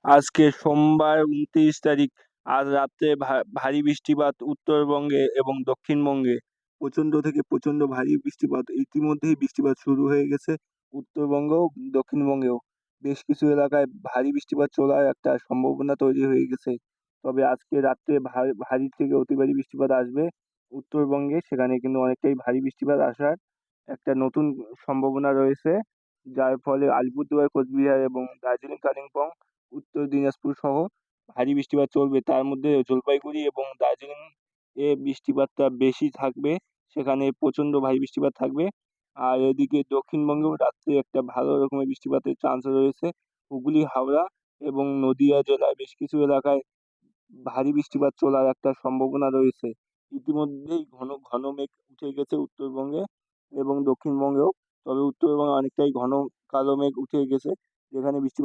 আজকে সোমবার ২৯ তারিখ। আজ রাত্রে ভারী বৃষ্টিপাত উত্তরবঙ্গে এবং দক্ষিণবঙ্গে। প্রচণ্ড থেকে প্রচণ্ড ভারী বৃষ্টিপাত। ইতিমধ্যেই বৃষ্টিপাত শুরু হয়ে গেছে উত্তরবঙ্গেও, দক্ষিণবঙ্গেও। বেশ কিছু এলাকায় ভারী বৃষ্টিপাত চলার একটা সম্ভাবনা তৈরি হয়ে গেছে। তবে আজকে রাত্রে ভারী থেকে অতি ভারী বৃষ্টিপাত আসবে উত্তরবঙ্গে। সেখানে কিন্তু অনেকটাই ভারী বৃষ্টিপাত আসার একটা নতুন সম্ভাবনা রয়েছে। যার ফলে আলিপুরদুয়ার, কোচবিহার এবং দার্জিলিং, কালিম্পং, উত্তর দিনাজপুর সহ ভারী বৃষ্টিপাত চলবে। তার মধ্যে জলপাইগুড়ি এবং দার্জিলিং এ বৃষ্টিপাতটা বেশি থাকবে। সেখানে প্রচণ্ড ভারী বৃষ্টিপাত থাকবে। আর এদিকে দক্ষিণবঙ্গেও রাত্রে একটা ভালো রকমের বৃষ্টিপাতের চান্স রয়েছে। হুগলি, হাওড়া এবং নদিয়া জেলার বেশ কিছু এলাকায় ভারী বৃষ্টিপাত চলার একটা সম্ভাবনা রয়েছে। ইতিমধ্যেই ঘন ঘন মেঘ উঠে গেছে উত্তরবঙ্গে এবং দক্ষিণবঙ্গেও। তবে উত্তরবঙ্গে অনেকটাই ঘন কালো মেঘ উঠে গেছে, যেখানে বৃষ্টি